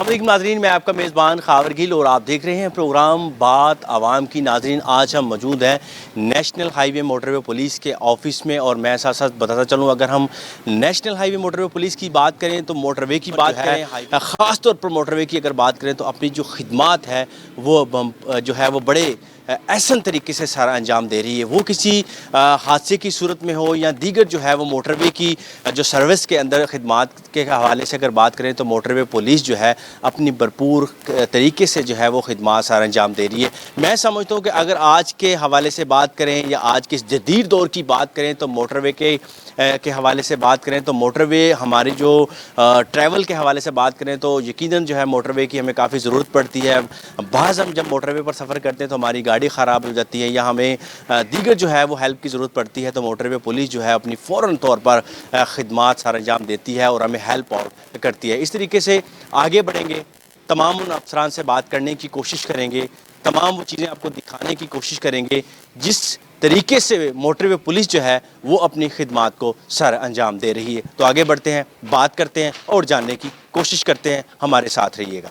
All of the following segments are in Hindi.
अस्सलाम नाज़रीन, मैं आपका मेज़बान खावर गिल और आप देख रहे हैं प्रोग्राम बात आवाम की। नाज़रीन, आज हम मौजूद हैं नेशनल हाईवे मोटरवे पुलिस के ऑफ़िस में और मैं साथ साथ बताता चलूँ, अगर हम नेशनल हाईवे मोटरवे पुलिस की बात करें तो मोटरवे की बात करें, ख़ास तौर पर मोटरवे की अगर बात करें तो अपनी जो खिदमात है वो जो है वो बड़े एहसन तरीके से सारा अंजाम दे रही है। वो किसी हादसे की सूरत में हो या दीगर जो है वो मोटरवे की जो सर्विस के अंदर खिदमात के हवाले से अगर बात करें तो मोटरवे पुलिस जो है अपनी भरपूर तरीके से जो है वो खिदमात सारा अंजाम दे रही है। मैं समझता हूँ कि अगर आज के हवाले से बात करें या आज के इस जदीद दौर की बात करें तो मोटरवे के हवाले से बात करें तो मोटरवे हमारी जो ट्रैवल के हवाले से बात करें तो यकीनन जो है मोटरवे की हमें काफ़ी ज़रूरत पड़ती है। बाज़ हम जब मोटरवे पर सफ़र करते हैं तो हमारी गाड़ी ख़राब हो जाती है या हमें दीगर जो है वो हेल्प की ज़रूरत पड़ती है, तो मोटरवे पुलिस जो है अपनी फ़ौरन तौर पर खिदमात सारा अंजाम देती है और हमें हेल्प और करती है। इस तरीके से आगे बढ़ेंगे, तमाम उन अफसरान से बात करने की कोशिश करेंगे, तमाम वो चीज़ें आपको दिखाने की कोशिश करेंगे जिस तरीके से मोटरवे पुलिस जो है वो अपनी खिदमात को सर अंजाम दे रही है। तो आगे बढ़ते हैं, बात करते हैं और जानने की कोशिश करते हैं। हमारे साथ रहिएगा।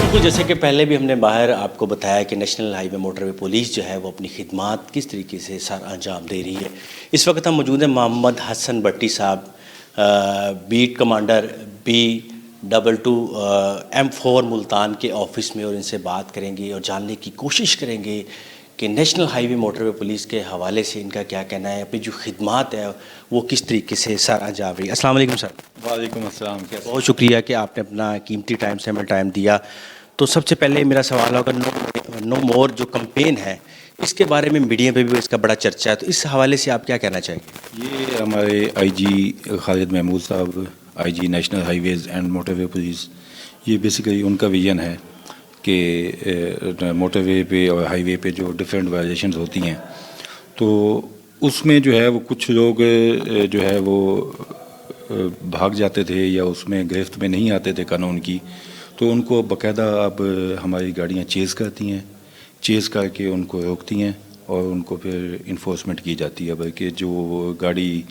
बिल्कुल, जैसे कि पहले भी हमने बाहर आपको बताया कि नेशनल हाईवे मोटरवे पुलिस जो है वो अपनी खिदमात किस तरीके से सर अंजाम दे रही है। इस वक्त हम मौजूद हैं मोहम्मद हसन भट्टी साहब, beat commander B22 M4 Multan के ऑफ़िस में, और इनसे बात करेंगे और जानने की कोशिश करेंगे कि नेशनल हाईवे मोटरवे पुलिस के हवाले से इनका क्या कहना है, अपनी जो खिदमात है वो किस तरीके से सर अंजाम रही है। अस्सलाम वालेकुम सर। वालेकुम अस्सलाम। बहुत शुक्रिया कि आपने अपना कीमती टाइम से हमें टाइम दिया। तो सबसे पहले मेरा सवाल होगा, नो मोर जो कैंपेन है इसके बारे में मीडिया पे भी इसका बड़ा चर्चा है, तो इस हवाले से आप क्या कहना चाहेंगे? ये हमारे IG खालिद महमूद साहब, IG national highways and motorway police, ये बेसिकली उनका विजन है कि मोटरवे पे और हाईवे पे जो डिफरेंट वायलेशंस होती हैं तो उसमें जो है वो कुछ लोग जो है वो भाग जाते थे या उसमें गिरफ्त में नहीं आते थे कानून की, तो उनको बाकायदा अब हमारी गाड़ियाँ चेज़ करती हैं, चेज़ करके उनको रोकती हैं और उनको फिर इन्फोर्समेंट की जाती है। बल्कि जो गाड़ी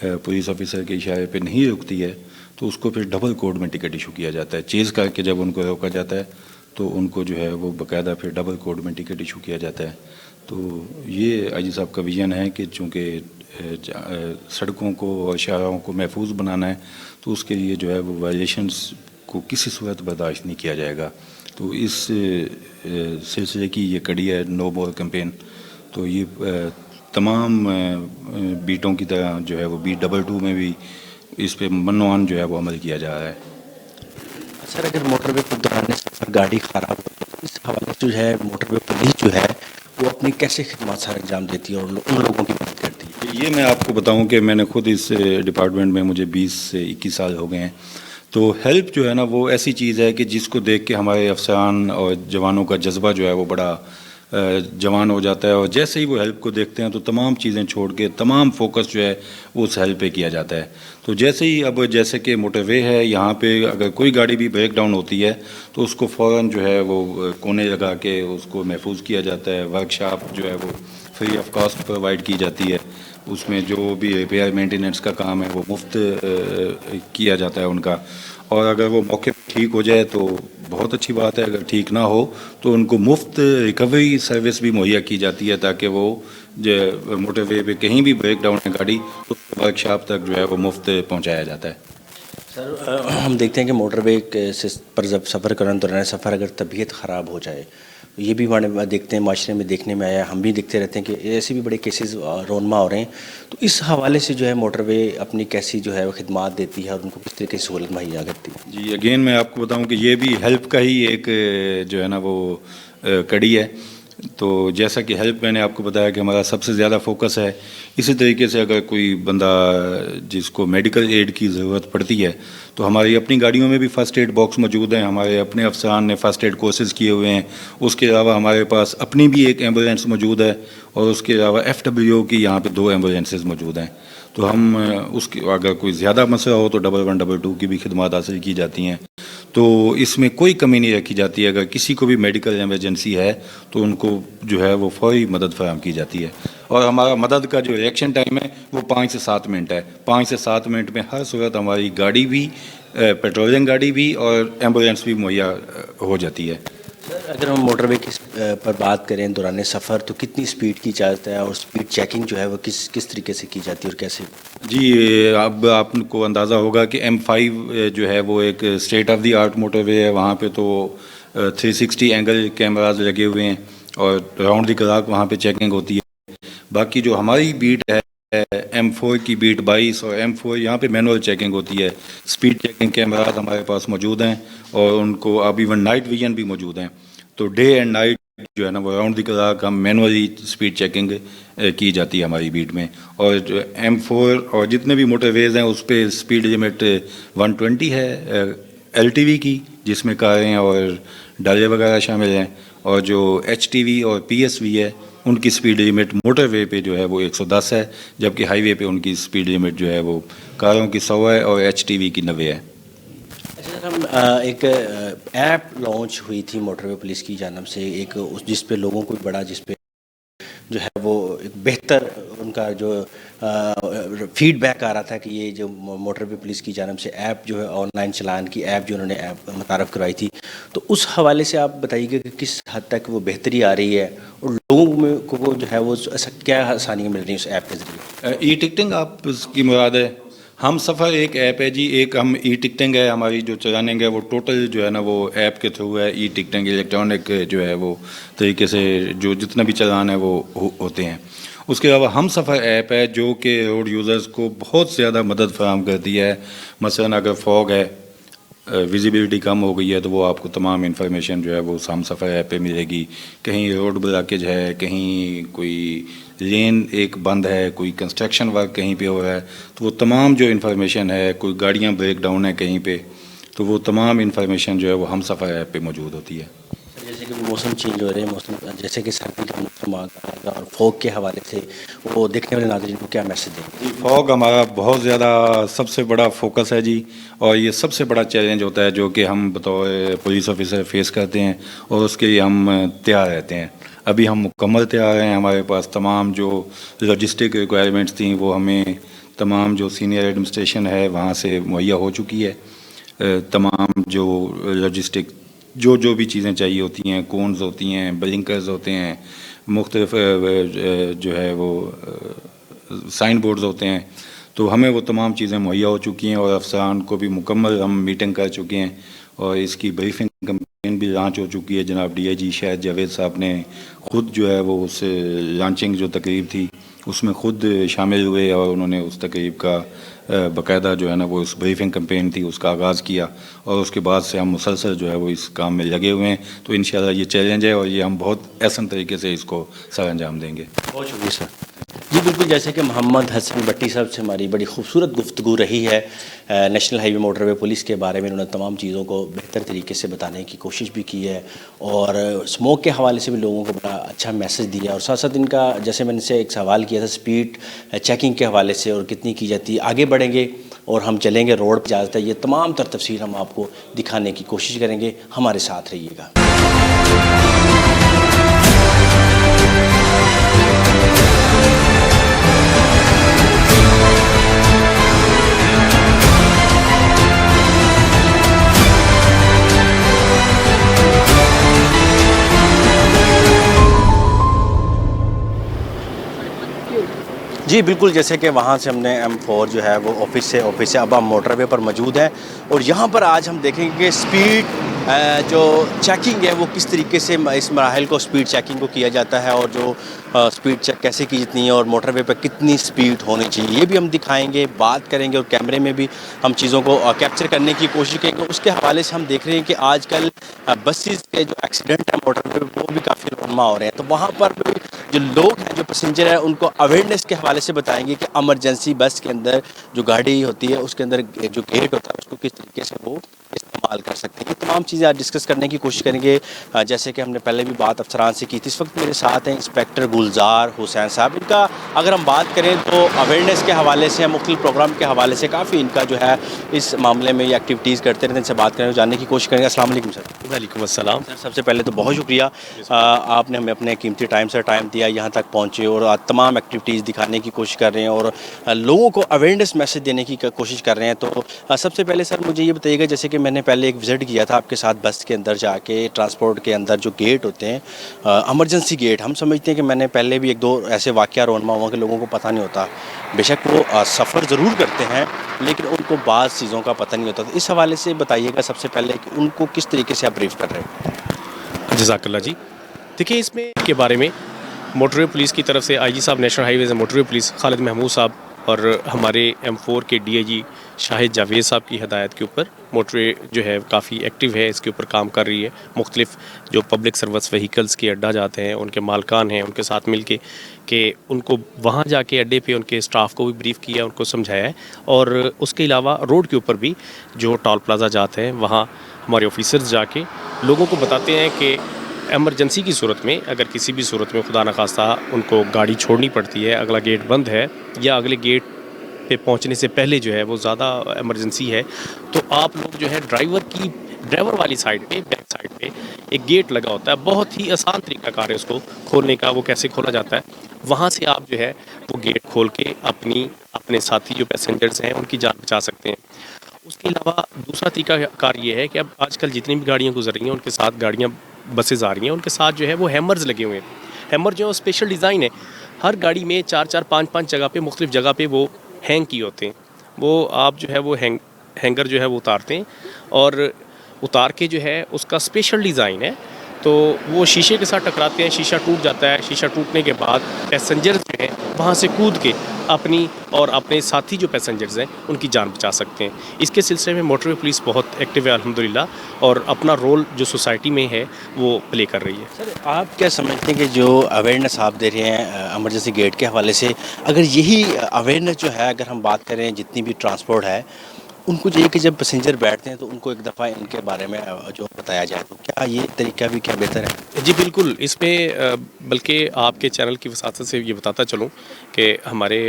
पुलिस ऑफिसर के इशारे पे नहीं रुकती है तो उसको फिर डबल कोड में टिकट इशू किया जाता है। चेज़ करके जब उनको रोका जाता है तो उनको जो है वो बाकायदा फिर डबल कोड में टिकट इशू किया जाता है। तो ये IG साहब का विजन है कि चूँकि सड़कों को और शाहराहों को महफूज बनाना है तो उसके लिए जो है वो वायलेशंस को किसी सूरत बर्दाश्त नहीं किया जाएगा। तो इस सिलसिले की ये कड़ी है नो मोर कैंपेन। तो ये तमाम बीटों की तरह जो है वो B22 में भी इस पे मनोआन जो है वो अमल किया जा रहा है। सर, अगर मोटरवे पर दौरान सफ़र गाड़ी ख़राब हो तो इस हवाले से जो है मोटरवे पुलिस जो है वो अपनी कैसे खिदमत सर अंजाम देती है और उन लोगों की मदद करती है? ये मैं आपको बताऊं कि मैंने खुद इस डिपार्टमेंट में मुझे 20 से 21 साल हो गए हैं। तो हेल्प जो है ना वो ऐसी चीज़ है कि जिसको देख के हमारे अफसरान और जवानों का जज्बा जो है वो बड़ा जवान हो जाता है, और जैसे ही वो हेल्प को देखते हैं तो तमाम चीज़ें छोड़ के तमाम फोकस जो है वो उस हेल्प पे किया जाता है। तो जैसे ही अब जैसे कि मोटरवे है, यहाँ पे अगर कोई गाड़ी भी ब्रेक डाउन होती है तो उसको फ़ौरन जो है वो कोने लगा के उसको महफूज किया जाता है। वर्कशॉप जो है वो फ्री ऑफ कॉस्ट प्रोवाइड की जाती है, उसमें जो भी रिपेयर मेंटेनेंस का काम है वो मुफ्त किया जाता है उनका। और अगर वो मौके पर ठीक हो जाए तो बहुत अच्छी बात है, अगर ठीक ना हो तो उनको मुफ्त रिकवरी सर्विस भी मुहैया की जाती है ताकि वो जो मोटरवे पे कहीं भी ब्रेक डाउन है गाड़ी तो वर्कशॉप तक जो है वो मुफ्त पहुंचाया जाता है। सर, हम देखते हैं कि मोटरवे पर जब सफ़र करने दौरान सफ़र अगर तबीयत ख़राब हो जाए तो ये भी हमारे देखते हैं, माशरे में देखने में आया, हम भी देखते रहते हैं कि ऐसे भी बड़े केसेस रोनमा हो रहे हैं। तो इस हवाले से जो है मोटरवे अपनी कैसी जो है वो खिदमात देती है और उनको किस तरह की सहूलत मुहैया करती है? जी, अगेन मैं आपको बताऊं कि ये भी हेल्प का ही एक जो है ना वो कड़ी है। तो जैसा कि हेल्प मैंने आपको बताया कि हमारा सबसे ज़्यादा फोकस है, इसी तरीके से अगर कोई बंदा जिसको मेडिकल एड की ज़रूरत पड़ती है तो हमारी अपनी गाड़ियों में भी फ़र्स्ट एड बॉक्स मौजूद हैं, हमारे अपने अफसरान ने फ़र्स्ट एड कोर्सेज़ किए हुए हैं। उसके अलावा हमारे पास अपनी भी एक एम्बुलेंस मौजूद है और उसके अलावा FWO की यहाँ पे 2 एम्बुलेंसेज मौजूद हैं। तो हम उसकी अगर कोई ज़्यादा मसला हो तो 1112 की भी खिदमत हासिल की जाती हैं। तो इसमें कोई कमी नहीं रखी जाती है। अगर किसी को भी मेडिकल इमरजेंसी है तो उनको जो है वो फौरी मदद फराहम की जाती है। और हमारा मदद का जो रिएक्शन टाइम है वो 5 से 7 मिनट है। 5 से 7 मिनट में हर सूरत हमारी गाड़ी भी, पेट्रोलिंग गाड़ी भी और एम्बुलेंस भी मुहैया हो जाती है। सर, अगर हम मोटरवे की पर बात करें दौरान सफ़र, तो कितनी स्पीड की इजाज़त है और स्पीड चेकिंग जो है वो किस किस तरीके से की जाती है और कैसे? जी, अब आपको अंदाज़ा होगा कि M5 जो है वो एक state of the art motorway है। वहाँ पे तो 360 एंगल कैमराज लगे हुए हैं और राउंड द क्लॉक वहाँ पे चेकिंग होती है। बाकी जो हमारी बीट है M4 की बीट 22 और M4 यहाँ पे मैनुअल चेकिंग होती है। स्पीड चेकिंग कैमराज हमारे पास मौजूद हैं और उनको अब इवन नाइट विजन भी मौजूद हैं। तो डे एंड नाइट जो है ना वो राउंड द क्लॉक हम मैनुअली स्पीड चेकिंग की जाती है हमारी बीट में। और जो M4 और जितने भी मोटरवेज हैं उस पर स्पीड लिमिट 120 है LTV की, जिसमें कारें और डाले वगैरह शामिल हैं। और जो HTV और PSV है उनकी स्पीड लिमिट मोटरवे पे जो है वो 110 है, जबकि हाईवे पे उनकी स्पीड लिमिट जो है वो कारों की 100 है और HTV की 90 है। अच्छा सर, हम एक ऐप लॉन्च हुई थी मोटरवे पुलिस की जानब से, एक उस जिस पे लोगों को बड़ा, जिस पे जो है वो एक बेहतर उनका जो फीडबैक आ रहा था कि ये जो मोटरवे पुलिस की जानब से ऐप जो है ऑनलाइन चलान की ऐप जो उन्होंने ऐप मुतारफ़ करवाई थी, तो उस हवाले से आप बताइएगा कि किस हद तक वो बेहतरी आ रही है और लोगों में को वो जो है वो ऐसा क्या आसानियाँ मिल रही हैं उस ऐप के ज़रिए? ई टिकटिंग आप की मुराद है? हम सफ़र एक ऐप है जी, एक हम ई टिकटिंग है हमारी जो चलानिंग है वो टोटल जो है ना वो ऐप के थ्रू है। ई टिकटिंग इलेक्ट्रॉनिक जो है वो तरीके से जो जितना भी चलान है वो होते हैं। उसके अलावा हम सफ़र ऐप है जो कि रोड यूज़र्स को बहुत ज़्यादा मदद फराहम करती है। मसलन अगर फॉग है, विजिबिलिटी कम हो गई है, तो वो आपको तमाम इन्फॉर्मेशन जो है वो हम सफ़र ऐप पे मिलेगी। कहीं रोड ब्लॉकेज है, कहीं कोई लेन एक बंद है, कोई कंस्ट्रक्शन वर्क कहीं पे हो रहा है, तो वो तमाम जो इन्फॉर्मेशन है, कोई गाड़ियाँ ब्रेक डाउन है कहीं पे, तो वो तमाम इन्फॉर्मेशन जो है वो हम सफ़र ऐप पे मौजूद होती है। जैसे कि मौसम चेंज हो रहे हैं, मौसम जैसे कि सर्दी का मौसम आ गया और फॉग के हवाले से वो देखने वाले नाज़रीन को क्या मैसेज देंगे? फॉग हमारा बहुत ज़्यादा सबसे बड़ा फोकस है जी, और ये सबसे बड़ा चैलेंज होता है जो कि हम बतौर पुलिस ऑफिसर फेस करते हैं और उसके लिए हम तैयार रहते हैं। अभी हम मुकम्मल तैयार हैं। हमारे पास तमाम जो लॉजिस्टिक रिक्वायरमेंट्स थी वो हमें तमाम जो सीनियर एडमिनिस्ट्रेशन है वहाँ से मुहैया हो चुकी है। तमाम जो लॉजिस्टिक जो भी चीज़ें चाहिए होती हैं, कोन्स होती हैं, ब्लिंकर्स होते हैं, मुख्तलिफ जो है वो साइन बोर्ड्स होते हैं, तो हमें वो तमाम चीज़ें मुहैया हो चुकी हैं और अफसरान को भी मुकम्मल हम मीटिंग कर चुके हैं और इसकी ब्रीफिंग कैंपेन भी लॉन्च हो चुकी है। जनाब DIG शाहिद जावेद साहब ने ख़ुद जो है वो उस लॉन्चिंग जो तकरीब थी उसमें ख़ुद शामिल हुए और उन्होंने उस तकरीब का बाकायदा जो है ना वो उस ब्रीफिंग कैंपेन थी उसका आगाज़ किया और उसके बाद से हम मुसलसल जो है वो इस काम में लगे हुए हैं। तो इंशाल्लाह ये चैलेंज है और ये हम बहुत एहसन तरीके से इसको सर अंजाम देंगे। बहुत शुक्रिया सर। जी बिल्कुल, जैसे कि मोहम्मद हसन भट्टी साहब से हमारी बड़ी खूबसूरत गुफ्तगू रही है नेशनल हाईवे मोटरवे पुलिस के बारे में। उन्होंने तमाम चीज़ों को बेहतर तरीके से बताने की कोशिश भी की है और स्मोक के हवाले से भी लोगों को बड़ा अच्छा मैसेज दिया और साथ साथ इनका, जैसे मैंने से एक सवाल किया था स्पीड चेकिंग के हवाले से और कितनी की जाती है, आगे बढ़ेंगे और हम चलेंगे रोड पर इजाज़त है, ये तमाम तर तफसील हम आपको दिखाने की कोशिश करेंगे। हमारे साथ रहिएगा। जी बिल्कुल, जैसे कि वहाँ से हमने M4 जो है वो ऑफिस से अब हम मोटरवे पर मौजूद हैं और यहाँ पर आज हम देखेंगे कि स्पीड जो चेकिंग है वो किस तरीके से इस मराहल को स्पीड चेकिंग को किया जाता है और जो स्पीड चेक कैसे की जाती है और मोटरवे पर कितनी स्पीड होनी चाहिए, ये भी हम दिखाएंगे, बात करेंगे और कैमरे में भी हम चीज़ों को कैप्चर करने की कोशिश करेंगे। उसके हवाले से हम देख रहे हैं कि आजकल बसेस के जो एक्सीडेंट है मोटरवे पर वो भी काफ़ी रोनमा हो रहे हैं, तो वहाँ पर भी जो लोग हैं, जो पैसेंजर हैं, उनको अवेयरनेस के हवाले से बताएंगे कि इमरजेंसी बस के अंदर जो गाड़ी होती है उसके अंदर जो गेट होता है उसको किस तरीके से वो इस्तेमाल इस्तेमाल कर सकते हैं। ये तमाम चीज़ें आज डिस्कस करने की कोशिश करेंगे। जैसे कि हमने पहले भी बात अफसरान से की थी, इस वक्त मेरे साथ हैं इंस्पेक्टर गुलजार हुसैन साहब। इनका अगर हम बात करें तो अवेयरनेस के हवाले से, मुख्तलिफ प्रोग्राम के हवाले से काफ़ी इनका जो है इस मामले में ये एक्टिविटीज़ करते रहते हैं। इनसे बात करें, जानने की कोशिश करेंगे। अस्सलाम वालेकुम सर। वालेकुम अस्सलाम। सर, सबसे पहले तो बहुत शुक्रिया, आपने हमें अपने कीमती टाइम से टाइम दिया, यहाँ तक पहुँचे और तमाम एक्टिविटीज़ दिखाने की कोशिश कर रहे हैं और लोगों को अवेयरनेस मैसेज देने की कोशिश कर रहे हैं। तो सबसे पहले सर मुझे ये बताइएगा, जैसे कि मैंने पहले एक विज़िट किया था आपके साथ बस के अंदर जाके, ट्रांसपोर्ट के अंदर जो गेट होते हैं एमरजेंसी गेट, हम समझते हैं कि मैंने पहले भी एक दो ऐसे वाक़या रोनमा हुआ कि लोगों को पता नहीं होता, बेशक वो सफ़र ज़रूर करते हैं लेकिन उनको बाज़ चीज़ों का पता नहीं होता। तो इस हवाले से बताइएगा सबसे पहले कि उनको किस तरीके से आप ब्रीफ कर रहे हैं। जज़ाकल्लाह जी। देखिए, इसमें के बारे में मोटरवे पुलिस की तरफ से आईजी साहब national highways and motorway police Khalid Mahmood साहब और हमारे M4 के डीआईजी शाहिद जावेद साहब की हिदायत के ऊपर मोटरवे जो है काफ़ी एक्टिव है, इसके ऊपर काम कर रही है। मुख्तलिफ जो पब्लिक सर्विस व्हीकल्स के अड्डा जाते हैं, उनके मालकान हैं, उनके साथ मिल के उनको वहाँ जाके अड्डे पे उनके स्टाफ को भी ब्रीफ़ किया, उनको समझाया है। और उसके अलावा रोड के ऊपर भी जो टोल प्लाज़ा जाते हैं, वहाँ हमारे ऑफिसर्स जाके लोगों को बताते हैं कि एमरजेंसी की सूरत में, अगर किसी भी सूरत में खुदा न खास्ता उनको गाड़ी छोड़नी पड़ती है, अगला गेट बंद है या अगले गेट पे पहुंचने से पहले जो है वो ज़्यादा इमरजेंसी है, तो आप लोग जो है ड्राइवर वाली साइड पे, बैक साइड पे एक गेट लगा होता है, बहुत ही आसान तरीकाकार है उसको खोलने का। वो कैसे खोला जाता है, वहाँ से आप जो है वो गेट खोल के अपने साथी जो पैसेंजर्स हैं उनकी जान बचा सकते हैं। उसके अलावा दूसरा तरीकाकार ये है कि अब आजकल जितनी भी गाड़ियाँ गुजर रही हैं, उनके साथ गाड़ियाँ बसेज़ आ रही हैं, उनके साथ जो है वो हैमर्स लगे हुए हैं। हैमर जो है स्पेशल डिज़ाइन है, हर गाड़ी में 4-4, 5-5 जगह पे, मुख्तलिफ जगह पे वो हैंग किए होते हैं। वो आप जो है वो हैंगर जो है वो उतारते हैं और उतार के जो है उसका स्पेशल डिज़ाइन है, तो वो शीशे के साथ टकराते हैं, शीशा टूट जाता है। शीशा टूटने के बाद पैसेंजर्स जो हैं वहाँ से कूद के अपनी और अपने साथी जो पैसेंजर्स हैं उनकी जान बचा सकते हैं। इसके सिलसिले में मोटरवे पुलिस बहुत एक्टिव है अल्हम्दुलिल्लाह, और अपना रोल जो सोसाइटी में है वो प्ले कर रही है। सर, आप क्या समझते हैं कि जो अवेयरनेस आप दे रहे हैं एमरजेंसी गेट के हवाले से, अगर यही अवेयरनेस जो है, अगर हम बात करें जितनी भी ट्रांसपोर्ट है, उनको चाहिए कि जब पैसेंजर बैठते हैं तो उनको एक दफ़ा इनके बारे में जो बताया जाए, तो क्या ये तरीका भी क्या बेहतर है? जी बिल्कुल, इसमें बल्कि आपके चैनल की वसातत से ये बताता चलूँ कि हमारे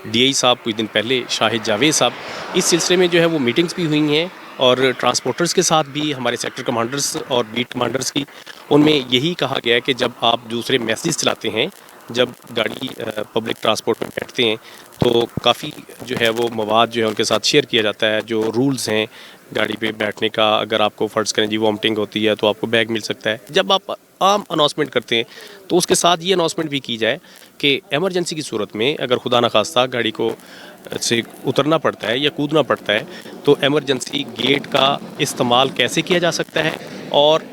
डीआई साहब कुछ दिन पहले, शाहिद जावेद साहब, इस सिलसिले में जो है वो मीटिंग्स भी हुई हैं और ट्रांसपोर्टर्स के साथ भी, हमारे सेक्टर कमांडर्स और बीट कमांडर्स की, उनमें यही कहा गया है कि जब आप दूसरे मैसेज चलाते हैं, जब गाड़ी पब्लिक ट्रांसपोर्ट में बैठते हैं, तो काफ़ी जो है वो मवाद जो है उनके साथ शेयर किया जाता है। जो रूल्स हैं गाड़ी पे बैठने का, अगर आपको फ़र्ज़ करें जी वॉमिटिंग होती है तो आपको बैग मिल सकता है। जब आप आम अनाउंसमेंट करते हैं तो उसके साथ ये अनाउंसमेंट भी की जाए कि एमरजेंसी की सूरत में अगर खुदा न खास्ता गाड़ी को से उतरना पड़ता है या कूदना पड़ता है, तो एमरजेंसी गेट का इस्तेमाल कैसे किया जा सकता है, और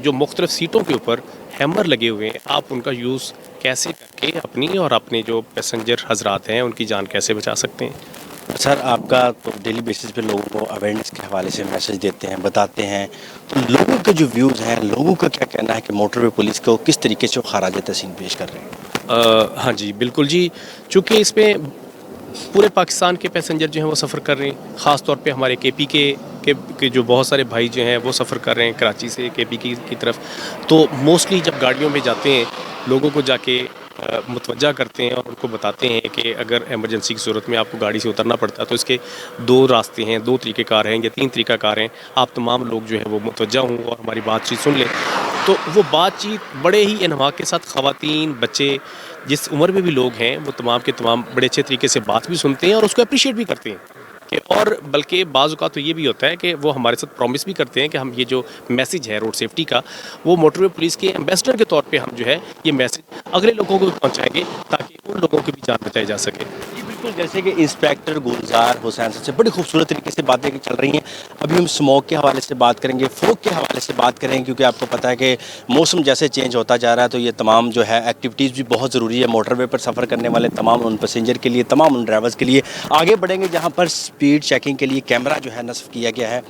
जो मुख्तलिफ सीटों के ऊपर हैमर लगे हुए हैं, आप उनका यूज़ कैसे करके अपनी और अपने जो पैसेंजर हजरात हैं उनकी जान कैसे बचा सकते हैं। सर, आपका तो डेली बेसिस पे लोगों को अवेयरनेस के हवाले से मैसेज देते हैं, बताते हैं, तो लोगों के जो व्यूज़ हैं, लोगों का क्या कहना है कि मोटरवे पुलिस को किस तरीके से खराज तहसीन पेश कर रहे हैं? हाँ जी बिल्कुल जी, चूँकि इसमें पूरे पाकिस्तान के पैसेंजर जो हैं वो सफ़र कर रहे हैं, ख़ास तौर पे हमारे केपी के जो बहुत सारे भाई जो हैं वो सफ़र कर रहे हैं कराची से केपी की तरफ। तो मोस्टली जब गाड़ियों में जाते हैं, लोगों को जाके मुतवज्जा करते हैं और उनको बताते हैं कि अगर एमरजेंसी की सूरत में आपको गाड़ी से उतरना पड़ता है तो इसके 2 रास्ते हैं, 2 तरीक़ेकार हैं या 3 तरीक़ाकार हैं। आप तमाम लोग जो है वो मुतवज्जा हों और हमारी बातचीत सुन लें। तो वो बातचीत बड़े ही इन्हमाक के साथ, ख़वातीन, बच्चे, जिस उम्र में भी लोग हैं, वो तमाम के तमाम बड़े अच्छे तरीके से बात भी सुनते हैं और उसको अप्रिशिएट भी करते हैं। और बल्कि बाज़ औक़ात तो ये भी होता है कि वो हमारे साथ प्रॉमिस भी करते हैं कि हम ये जो मैसेज है रोड सेफ्टी का, वो मोटरवे पुलिस के एम्बेसडर के तौर पे हम जो है ये मैसेज अगले लोगों को पहुंचाएंगे ताकि उन लोगों की भी जान बचाई जा सके। जी बिल्कुल, जैसे कि इंस्पेक्टर गुलजार हुसैन से बड़ी खूबसूरत तरीके से बातें चल रही हैं। अभी हम स्मोक के हवाले से बात करेंगे, फोक के हवाले से बात करेंगे, क्योंकि आपको पता है कि मौसम जैसे चेंज होता जा रहा है तो ये तमाम जो है एक्टिविटीज़ भी बहुत ज़रूरी है मोटरवे पर सफ़र करने वाले तमाम उन पैसेंजर के लिए, तमाम उन ड्राइवर्स के लिए। आगे बढ़ेंगे जहाँ पर स्पीड चेकिंग के लिए कैमरा जो है नस्ब किया गया है।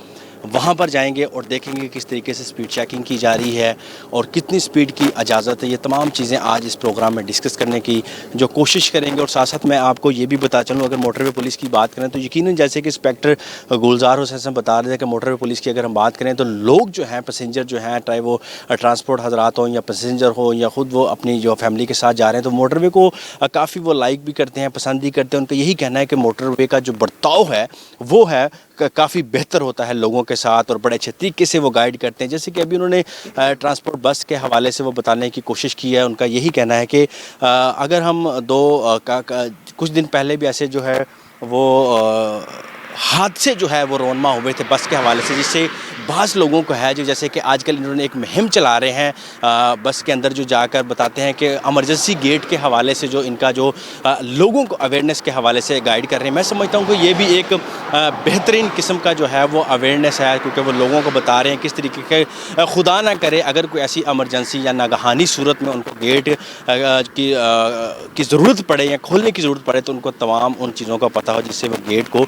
वहाँ पर जाएंगे और देखेंगे किस तरीके से स्पीड चेकिंग की जा रही है और कितनी स्पीड की इजाज़त है। ये तमाम चीज़ें आज इस प्रोग्राम में डिस्कस करने की जो कोशिश करेंगे। और साथ साथ मैं आपको ये भी बता चलूँ, अगर मोटरवे पुलिस की बात करें तो यकीनन जैसे कि इंस्पेक्टर गुलजार हुसैन साहब बता रहे थे कि मोटरवे पुलिस की अगर हम बात करें तो लोग जो हैं, पैसेंजर जो हैं, चाहे वो ट्रांसपोर्ट हजरात हों या पैसेंजर हो या ख़ुद वो अपनी जो फैमिली के साथ जा रहे हैं, तो मोटरवे को काफ़ी वो लाइक भी करते हैं, पसंद भी करते हैं। उनका यही कहना है कि मोटरवे का जो बर्ताव है वो है काफ़ी बेहतर होता है लोगों के साथ और बड़े अच्छे तरीके से वो गाइड करते हैं। जैसे कि अभी उन्होंने ट्रांसपोर्ट बस के हवाले से वो बताने की कोशिश की है। उनका यही कहना है कि अगर हम कुछ दिन पहले भी ऐसे जो है वो हादसे जो है वो रोनमा हुए थे बस के हवाले से, जिससे बाज़ लोगों को है जो जैसे कि आजकल इन्होंने एक मुहिम चला रहे हैं बस के अंदर जो जाकर बताते हैं कि इमरजेंसी गेट के हवाले से जो इनका जो लोगों को अवेयरनेस के हवाले से गाइड कर रहे हैं। मैं समझता हूँ कि ये भी एक बेहतरीन किस्म का जो है वो अवेयरनेस है, क्योंकि वो लोगों को बता रहे हैं किस तरीके के खुदा ना करे अगर कोई ऐसी इमरजेंसी या नागहानी सूरत में उनको गेट की ज़रूरत पड़े या खोलने की ज़रूरत पड़े तो उनको तमाम उन चीज़ों का पता हो जिससे वो गेट को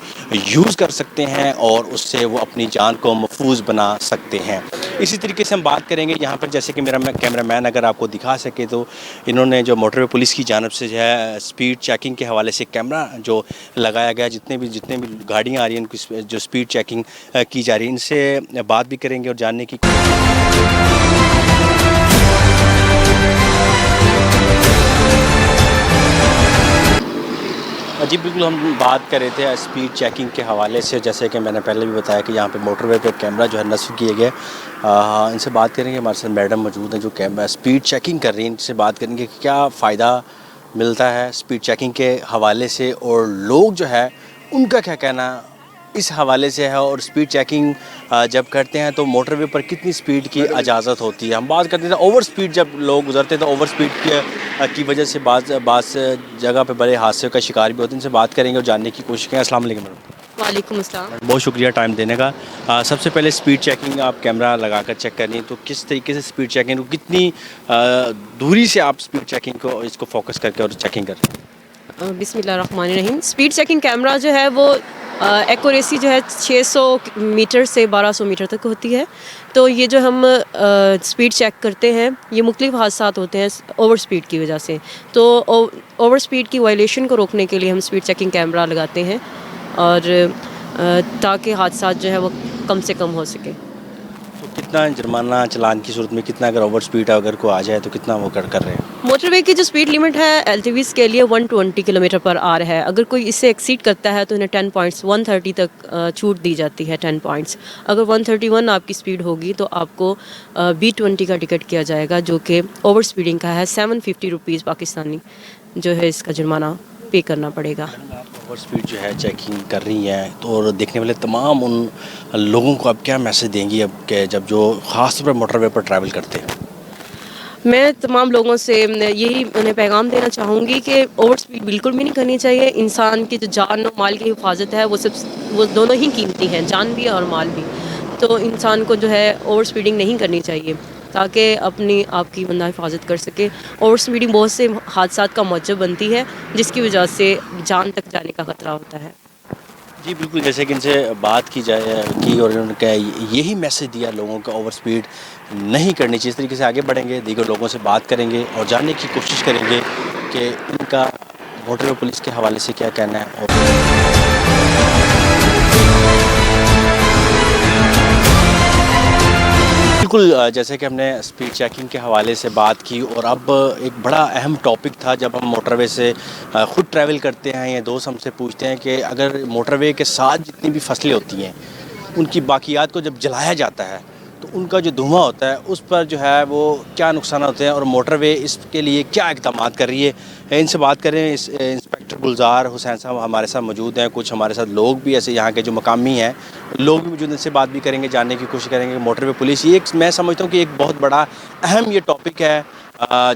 यूज़ कर सकते हैं और उससे वो अपनी जान को महफूज बना सकते हैं। इसी तरीके से हम बात करेंगे यहाँ पर, जैसे कि मेरा कैमरामैन अगर आपको दिखा सके तो इन्होंने जो मोटरवे पुलिस की जानिब से जो है स्पीड चेकिंग के हवाले से कैमरा जो लगाया गया, जितने भी गाड़ियाँ आ रही हैं उनकी जो स्पीड चेकिंग की जा रही है, इनसे बात भी करेंगे और जानने की जी बिल्कुल। हम बात कर रहे थे स्पीड चेकिंग के हवाले से, जैसे कि मैंने पहले भी बताया कि यहाँ पे मोटरवे पे कैमरा जो है नस्ब किए गए। इनसे बात करेंगे, हमारे साथ मैडम मौजूद हैं जो कैमरा स्पीड चेकिंग कर रही हैं। इनसे बात करेंगे कि क्या फ़ायदा मिलता है स्पीड चेकिंग के हवाले से और लोग जो है उनका क्या कहना इस हवाले से है, और स्पीड चेकिंग जब करते हैं तो मोटरवे पर कितनी स्पीड की इजाज़त होती है। हम बात करते थे ओवर स्पीड, जब लोग गुजरते हैं तो ओवर स्पीड की वजह से बाज़ जगह पे बड़े हादसे का शिकार भी होते हैं। इनसे बात करेंगे और जानने की कोशिश करेंगे। अस्सलाम वालेकुम मैडम। वालेकुम अस्सलाम। बहुत शुक्रिया टाइम देने का। सबसे पहले स्पीड चेकिंग आप कैमरा लगाकर चेक कर रही हैं, तो किस तरीके से स्पीड चेकिंग को कितनी दूरी से आप स्पीड चेकिंग को इसको फोकस करके और चेकिंग कर रहे हैं? बिस्मिल्लाहिर्रहमानिर्रहीम। स्पीड चेकिंग कैमरा जो है वो एक्यूरेसी जो है 600 मीटर से 1200 मीटर तक होती है। तो ये जो हम स्पीड चेक करते हैं ये मुख्तलिफ हादसात होते हैं ओवर स्पीड की वजह से। तो ओवर स्पीड की वायलेशन को रोकने के लिए हम स्पीड चेकिंग कैमरा लगाते हैं और ताकि हादसात जो है वो कम से कम हो सके। तो कितना जुर्माना चालान की सूरत में, कितना अगर ओवर स्पीड अगर को आ जाए तो कितना वो कर रहे हैं? मोटरवे की जो स्पीड लिमिट है एलटीवीज़ के लिए 120 किलोमीटर पर आवर है। अगर कोई इससे एक्सीड करता है तो इन्हें 10 पॉइंट्स 130 तक छूट दी जाती है 10 पॉइंट्स। अगर 131 आपकी स्पीड होगी तो आपको B20 का टिकट किया जाएगा, जो कि ओवर स्पीडिंग का है। 750 रुपीज़ पाकिस्तानी जो है इसका जुर्माना पे करना पड़ेगा। ओवर स्पीड जो है चेकिंग कर रही हैं तो और देखने वाले तमाम उन लोगों को आप क्या मैसेज देंगी अब के जब जो ख़ास तौर पर मोटरवे पर ट्रैवल करते हैं? मैं तमाम लोगों से यही उन्हें पैगाम देना चाहूँगी कि ओवर स्पीड बिल्कुल भी नहीं करनी चाहिए। इंसान की जो जान और माल की हिफाजत है वो दोनों ही कीमती हैं, जान भी और माल भी। तो इंसान को जो है ओवर स्पीडिंग नहीं करनी चाहिए ताकि अपनी आपकी बंदा हिफाजत कर सके। ओवर स्पीडिंग बहुत से हादसात का मौजब बनती है जिसकी वजह से जान तक जाने का ख़तरा होता है। जी बिल्कुल, जैसे कि इनसे बात की और उन्होंने यही मैसेज दिया लोगों को ओवर स्पीड नहीं करनी चाहिए। इस तरीके से आगे बढ़ेंगे, दीगर लोगों से बात करेंगे और जानने की कोशिश करेंगे कि इनका मोटरवे पुलिस के हवाले से क्या कहना है। और बिल्कुल, जैसे कि हमने स्पीड चेकिंग के हवाले से बात की और अब एक बड़ा अहम टॉपिक था जब हम मोटरवे से ख़ुद ट्रैवल करते हैं या दोस्त हमसे पूछते हैं कि अगर मोटरवे के साथ जितनी भी फसलें होती हैं उनकी बाकियात को जब जलाया जाता है तो उनका जो धुआं होता है उस पर जो है वो क्या नुकसान होते हैं और मोटरवे इसके लिए क्या इक़दाम कर रही है। इनसे बात करें, इंस्पेक्टर गुलजार हुसैन साहब हमारे साथ मौजूद हैं, कुछ हमारे साथ लोग भी ऐसे यहाँ के जो मकामी हैं लोग भी मौजूद हैं, इनसे बात भी करेंगे, जानने की कोशिश करेंगे। मोटरवे पुलिस ये मैं समझता हूँ कि एक बहुत बड़ा अहम ये टॉपिक है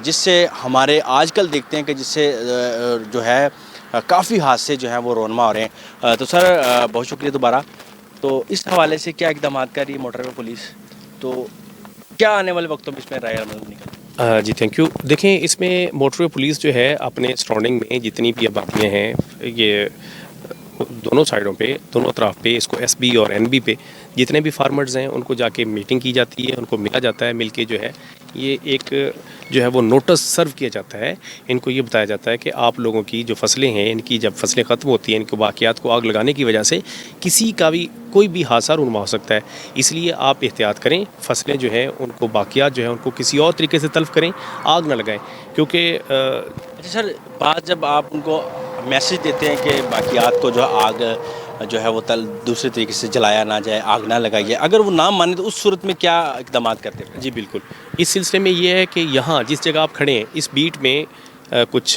जिससे हमारे आजकल देखते हैं कि जिससे जो है काफ़ी हादसे जो हैं वो रोनमा हो रहे हैं। तो सर बहुत शुक्रिया दोबारा। तो इस हवाले से क्या इक़दाम कर रही है मोटरवे पुलिस, तो क्या आने वाले वक्तों में इसमें राय निकल? जी थैंक यू। देखें, इसमें मोटरवे पुलिस जो है अपने सराउंडिंग में जितनी भी आबादियाँ हैं ये दोनों साइडों पे, दोनों तरफ पे, इसको SB और NB पे जितने भी फार्मर्स हैं उनको जाके मीटिंग की जाती है, उनको मिला जाता है, मिल के जो है ये एक जो है वो नोटिस सर्व किया जाता है। इनको ये बताया जाता है कि आप लोगों की जो फसलें हैं, इनकी जब फसलें ख़त्म होती हैं, इनको बाकियात को आग लगाने की वजह से किसी का भी कोई भी हादसा रूनुमा हो सकता है, इसलिए आप एहतियात करें। फसलें जो हैं उनको बाकियात जो है उनको किसी और तरीके से तल्फ़ करें, आग ना लगाएं, क्योंकि अच्छा सर, बात जब आप उनको मैसेज देते हैं कि बाकियात को जो आग जो है वो दूसरे तरीके से जलाया ना जाए, आग ना लगाइए, अगर वो ना माने तो उस सूरत में क्या इक़दाम करते हैं? जी बिल्कुल, इस सिलसिले में ये है कि यहाँ जिस जगह आप खड़े हैं इस बीट में कुछ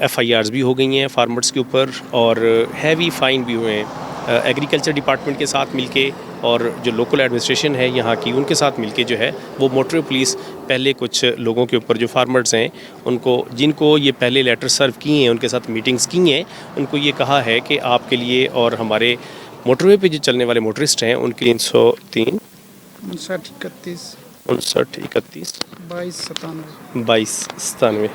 FIRs भी हो गई हैं फार्मर्स के ऊपर और हैवी फ़ाइन भी हुए हैं। एग्रीकल्चर डिपार्टमेंट के साथ मिलके और जो लोकल एडमिनिस्ट्रेशन है यहाँ की, उनके साथ मिलके जो है वो मोटरवे पुलिस पहले कुछ लोगों के ऊपर जो फार्मर्स हैं उनको, जिनको ये पहले लेटर सर्व किए हैं, उनके साथ मीटिंग्स की हैं, उनको ये कहा है कि आपके लिए और हमारे मोटरवे पे जो चलने वाले मोटरिस्ट हैं उनके 303 59 31 22 97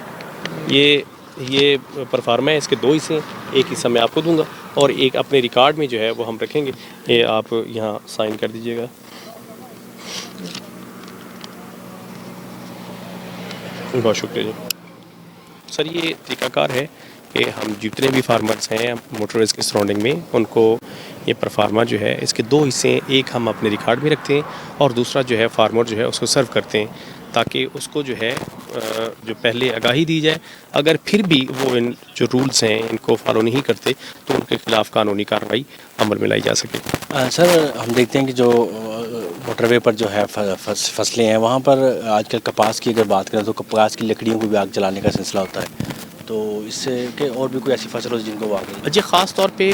ये परफार्मा है। इसके 2 हिस्से हैं, एक हिस्सा मैं आपको दूंगा और एक अपने रिकॉर्ड में जो है वो हम रखेंगे। ये आप यहाँ साइन कर दीजिएगा। बहुत शुक्रिया जी सर। ये तरीकाकार है कि हम जितने भी फार्मर्स हैं मोटरवेज़ के सराउंडिंग में, उनको ये परफार्मा जो है इसके 2 हिस्से हैं, एक हम अपने रिकॉर्ड में रखते हैं और दूसरा जो है फार्मर जो है उसको सर्व करते हैं, ताकि उसको जो है जो पहले आगाही दी जाए। अगर फिर भी वो इन जो रूल्स हैं इनको फॉलो नहीं करते तो उनके खिलाफ़ कानूनी कार्रवाई अमल में लाई जा सके। सर, हम देखते हैं कि जो मोटरवे पर जो है फसलें हैं, वहाँ पर आजकल कपास की अगर बात करें तो कपास की लकड़ियों को भी आग जलाने का सिलसिला होता है, तो इससे कि और भी कोई ऐसी फसल हो जिनको वो आग जी ख़ास तौर पे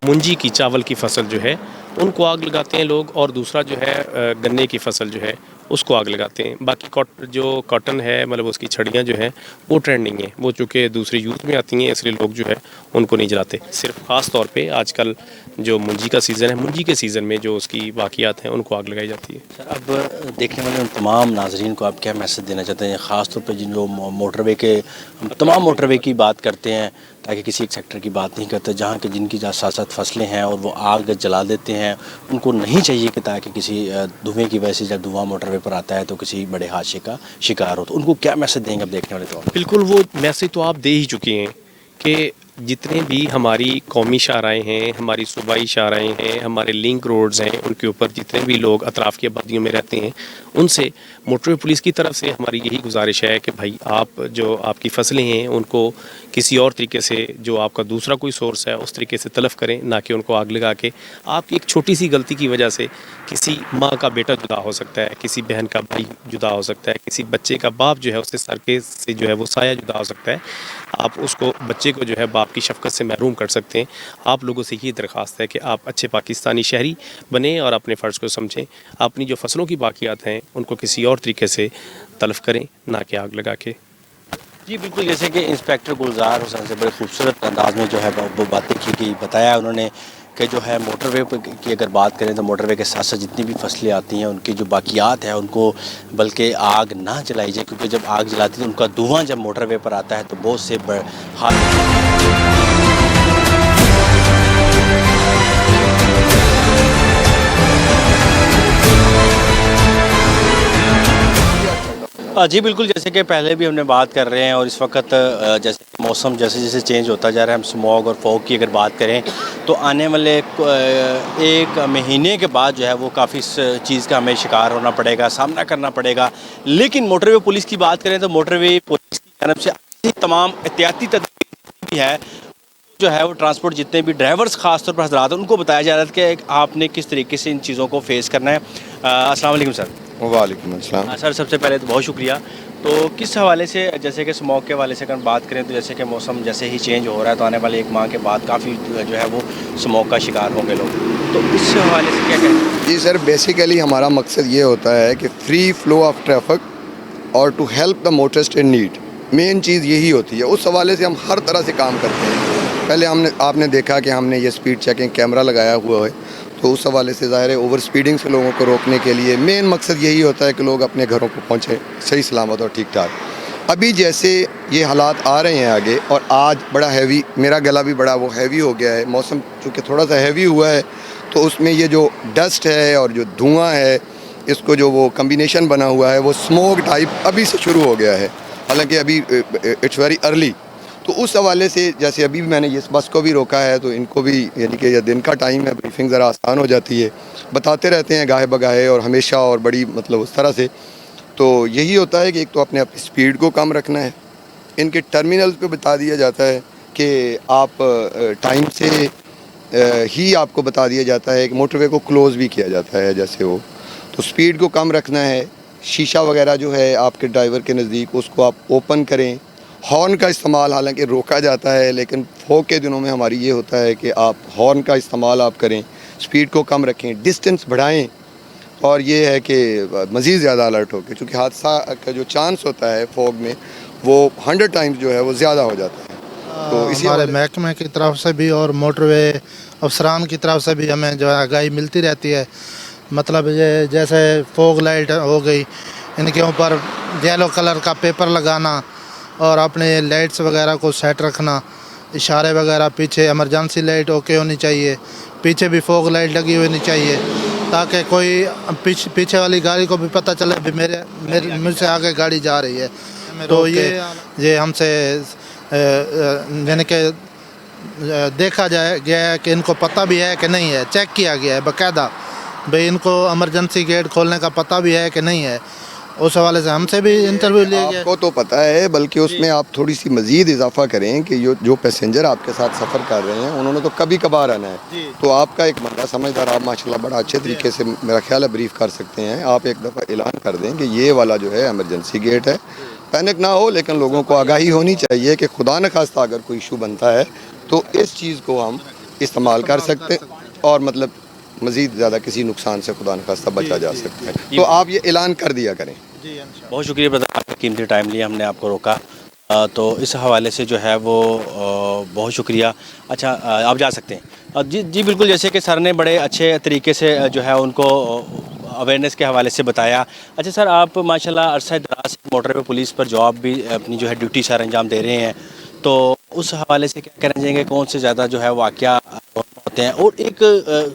मुंजी की, चावल की फसल जो है उनको आग लगाते हैं लोग, और दूसरा जो है गन्ने की फसल जो है उसको आग लगाते हैं। बाकी जो कॉटन है मतलब उसकी छड़ियाँ जो हैं वो ट्रेंडिंग है, वो चूँकि दूसरी यूज़ में आती हैं इसलिए लोग जो है उनको नहीं जलाते। सिर्फ ख़ास तौर पे आजकल जो मुंजी का सीज़न है, मुंजी के सीज़न में जो उसकी बाकियात हैं उनको आग लगाई जाती है। सर, अब देखने वाले उन तमाम नाजरीन को आप क्या मैसेज देना चाहते हैं, ख़ास तौर पर जिन जो मोटरवे के तमाम मोटरवे की बात करते हैं, ताकि किसी एक सेक्टर की बात नहीं करते, जहाँ के जिनकी साथ साथ फसलें हैं और वो आग जला देते हैं, उनको नहीं चाहिए कि ताकि किसी धुएँ की वजह से जब धुआं मोटरवे पर आता है तो किसी बड़े हादसे का शिकार हो, तो उनको क्या मैसेज देंगे अब देखने वाले? तो बिल्कुल वो मैसेज तो आप दे ही चुके हैं कि जितने भी हमारी कौमी शाहराएँ हैं, हमारी सूबाई शाहराएँ हैं, हमारे लिंक रोड्स हैं, उनके ऊपर जितने भी लोग अतराफ़ की आबादियों में रहते हैं, उनसे मोटरवे पुलिस की तरफ से हमारी यही गुजारिश है कि भाई आप जो आपकी फसलें हैं उनको किसी और तरीके से, जो आपका दूसरा कोई सोर्स है उस तरीके से तलफ़ करें, ना कि उनको आग लगा के। आपकी एक छोटी सी गलती की वजह से किसी माँ का बेटा जुदा हो सकता है, किसी बहन का भाई जुदा हो सकता है, किसी बच्चे का बाप जो है उसके सर के से जो है वो साया जुदा हो सकता है। आप उसको, बच्चे को जो है बाप की शफ़क़त से महरूम कर सकते हैं। आप लोगों से ये दरख्वास्त है कि आप अच्छे पाकिस्तानी शहरी बने और अपने फ़र्ज़ को समझें। अपनी जो फसलों की बाकियात हैं उनको किसी और तरीके से तलफ़ करें, ना कि आग लगा के। जी बिल्कुल, जैसे कि इंस्पेक्टर गुलजार हुसैन से बड़े खूबसूरत अंदाज में जो है वो बातें की, बताया उन्होंने कि जो है मोटरवे की अगर बात करें तो मोटरवे के साथ साथ जितनी भी फसलें आती हैं उनकी जो बाकियात है उनको बल्कि आग ना जलाई जाए, क्योंकि जब आग जलाती है तो उनका धुआं जब मोटरवे पर आता है तो बहुत से जी बिल्कुल, जैसे कि पहले भी हमने बात कर रहे हैं और इस वक्त जैसे मौसम जैसे जैसे चेंज होता जा रहा है, हम स्मॉग और फॉग की अगर बात करें तो आने वाले 1 महीने के बाद जो है वो काफ़ी इस चीज़ का हमें शिकार होना पड़ेगा, सामना करना पड़ेगा। लेकिन मोटरवे पुलिस की बात करें तो मोटरवे पुलिस की तरफ से तमाम एहतियाती तदबीर भी है, जो है वो ट्रांसपोर्ट जितने भी ड्राइवर्स ख़ास तौर पर हज़रात उनको बताया जा रहा है कि आपने किस तरीके से इन चीज़ों को फेस करना है। अस्सलाम वालेकुम सर। वालेकुम अस्सलाम। सर, सबसे पहले तो बहुत शुक्रिया। तो किस हवाले से, जैसे कि स्मॉग के हवाले से अगर बात करें तो जैसे कि मौसम जैसे ही चेंज हो रहा है तो आने वाले 1 माह के बाद काफ़ी जो है वो स्मॉग का शिकार होंगे लोग, तो इस हवाले से क्या कहें? जी सर, बेसिकली हमारा मकसद ये होता है कि फ्री फ्लो ऑफ ट्रैफिक और to help the motorist in need, main चीज़ यही होती है। उस हवाले से हम हर तरह से काम करते हैं। पहले आपने देखा कि हमने ये स्पीड चेकिंग कैमरा लगाया हुआ है, तो उस हवाले से ज़ाहिर है ओवर स्पीडिंग से लोगों को रोकने के लिए मेन मकसद यही होता है कि लोग अपने घरों को पहुँचें सही सलामत और ठीक ठाक। अभी जैसे ये हालात आ रहे हैं आगे, और आज बड़ा हैवी, मेरा गला भी बड़ा वो हैवी हो गया है, मौसम चूँकि थोड़ा सा हैवी हुआ है तो उसमें ये जो डस्ट है और जो धुआं है, इसको जो वो कम्बिनेशन बना हुआ है वो स्मोक टाइप अभी से शुरू हो गया है, हालांकि अभी इट्स वेरी अर्ली। तो उस हवाले से जैसे अभी भी मैंने इस बस को भी रोका है, तो इनको भी यानी कि ये दिन का टाइम है, ब्रीफिंग ज़रा आसान हो जाती है, बताते रहते हैं गाहे बगाहे और हमेशा और बड़ी मतलब उस तरह से। तो यही होता है कि एक तो अपने अपनी स्पीड को कम रखना है, इनके टर्मिनल पे बता दिया जाता है कि आप टाइम से ही आपको बता दिया जाता है कि मोटरवे को क्लोज़ भी किया जाता है जैसे वो। तो स्पीड को कम रखना है, शीशा वगैरह जो है आपके ड्राइवर के नज़दीक उसको आप ओपन करें। हॉर्न का इस्तेमाल हालांकि रोका जाता है, लेकिन फोग के दिनों में हमारी ये होता है कि आप हॉर्न का इस्तेमाल आप करें, स्पीड को कम रखें, डिस्टेंस बढ़ाएं, और ये है कि मज़ीद ज़्यादा अलर्ट होकर, चूँकि हादसा का जो चांस होता है फोग में वो 100 टाइम्स जो है वो ज़्यादा हो जाता है। तो इसी हमारे महकमे की तरफ से भी और मोटरवे अफसरान की तरफ से भी हमें जो है आगाही मिलती रहती है। मतलब ये जैसे फोग लाइट हो गई, इनके ऊपर येलो कलर का पेपर लगाना और अपने लाइट्स वगैरह को सेट रखना, इशारे वगैरह, पीछे इमरजेंसी लाइट ओके होनी चाहिए, पीछे भी फोग लाइट लगी होनी चाहिए, ताकि कोई पीछे वाली गाड़ी को भी पता चले भी मेरे मुझसे आगे गाड़ी जा रही है। तो ये हमसे यानी कि देखा गया है कि इनको पता भी है कि नहीं है, चेक किया गया है बाकायदा, भाई इनको इमरजेंसी गेट खोलने का पता भी है कि नहीं है। उस हवाले से हमसे भी इंटरव्यू लिया गया। आपको तो पता है, बल्कि उसमें आप थोड़ी सी मज़ीद इजाफा करें कि जो पैसेंजर आपके साथ सफ़र कर रहे हैं उन्होंने तो कभी कभार आना है, तो आपका एक बंदा समझदार, आप माशाल्लाह बड़ा अच्छे तरीके से मेरा ख्याल है ब्रीफ कर सकते हैं। आप एक दफ़ा ऐलान कर दें कि ये वाला जो है इमरजेंसी गेट है, पैनिक ना हो, लेकिन लोगों को आगाही होनी चाहिए कि खुदा न खास्ता अगर कोई इशू बनता है तो इस चीज़ को हम इस्तेमाल कर सकते हैं और मतलब मज़ीद ज़्यादा किसी नुकसान से खुदा न खास्ता बचा जा सकता है। तो आप ये ऐलान कर दिया करें। बहुत शुक्रिया ब्रदर, आपका कीमती टाइम लिया, हमने आपको रोका। तो इस हवाले से जो है वो बहुत शुक्रिया। अच्छा, आप जा सकते हैं। जी बिल्कुल, जैसे कि सर ने बड़े अच्छे तरीके से जो है उनको अवेयरनेस के हवाले से बताया। अच्छा सर, आप माशाल्लाह अरसा दराज मोटरवे पुलिस पर जॉब भी अपनी जो है ड्यूटी सर अंजाम दे रहे हैं, तो उस हवाले से क्या कहना चाहेंगे, कौन से ज़्यादा जो है वाक़या होते हैं? और एक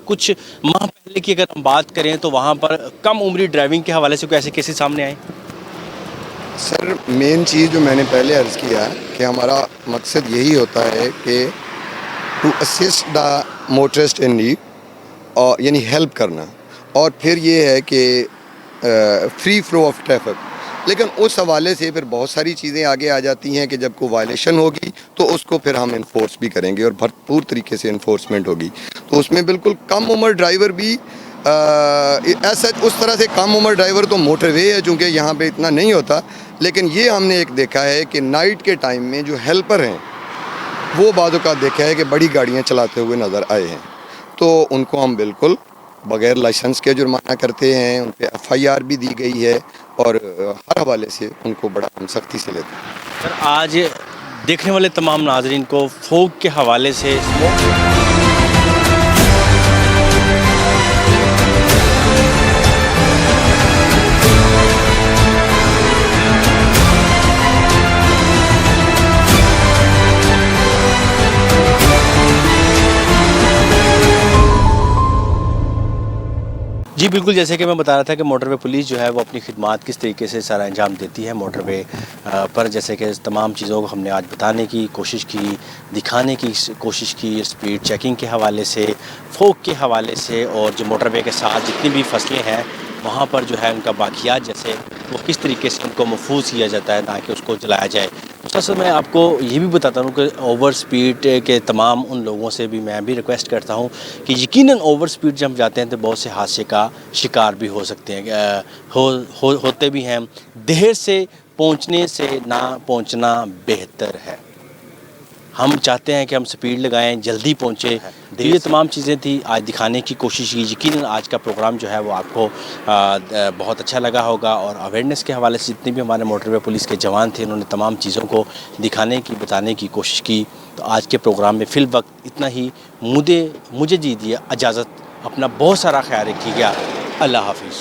कुछ माह पहले की अगर हम बात करें तो वहाँ पर कम उम्री ड्राइविंग के हवाले से कोई ऐसे केसेस सामने आए? सर, मेन चीज़ जो मैंने पहले अर्ज़ किया कि हमारा मकसद यही होता है कि to assist the motorist in need, और यानी हेल्प करना, और फिर ये है कि फ्री फ्लो ऑफ ट्रैफिक। लेकिन उस हवाले से फिर बहुत सारी चीज़ें आगे आ जाती हैं कि जब कोई वायलेशन होगी तो उसको फिर हम इन्फोर्स भी करेंगे और भरपूर तरीके से इन्फोर्समेंट होगी। तो उसमें बिल्कुल कम उम्र ड्राइवर भी ऐसा उस तरह से कम उम्र ड्राइवर तो मोटरवे है, चूँकि यहाँ पे इतना नहीं होता, लेकिन ये हमने एक देखा है कि नाइट के टाइम में जो हेल्पर हैं वो बाद का देखा है कि बड़ी गाड़ियाँ चलाते हुए नज़र आए हैं, तो उनको हम बिल्कुल बग़ैर लाइसेंस के जुर्माना करते हैं, उन पर FIR भी दी गई है और हर हवाले से उनको बड़ा हम सख्ती से लेते हैं। सर, आज देखने वाले तमाम नाज़रीन को फोग के हवाले से जी बिल्कुल, जैसे कि मैं बता रहा था कि मोटरवे पुलिस जो है वो अपनी खिदमात किस तरीके से सर अंजाम देती है मोटरवे पर। जैसे कि तमाम चीज़ों को हमने आज बताने की कोशिश की, दिखाने की कोशिश की, स्पीड चेकिंग के हवाले से, फोग के हवाले से, और जो मोटरवे के साथ जितनी भी फसलें हैं वहाँ पर जो है उनका बाकियात जैसे वो किस तरीके से उनको महफूज किया जाता है ताकि उसको जलाया जाए। तो सर मैं आपको ये भी बताता हूँ कि ओवर स्पीड के तमाम उन लोगों से भी मैं भी रिक्वेस्ट करता हूँ कि यकीनन ओवर स्पीड जब हम जाते हैं तो बहुत से हादसे का शिकार भी हो सकते हैं, होते भी हैं। देर से पहुँचने से ना पहुँचना बेहतर है। हम चाहते हैं कि हम स्पीड लगाएं, जल्दी पहुँचे। ये तमाम चीज़ें थी आज दिखाने की कोशिश की। यकीनन आज का प्रोग्राम जो है वो आपको बहुत अच्छा लगा होगा, और अवेयरनेस के हवाले से जितने भी हमारे मोटरवे पुलिस के जवान थे उन्होंने तमाम चीज़ों को दिखाने की, बताने की कोशिश की। तो आज के प्रोग्राम में फ़िल वक्त इतना ही। मुझे दीजिए इजाज़त, अपना बहुत सारा ख्याल रखिएगा। अल्लाह हाफिज़।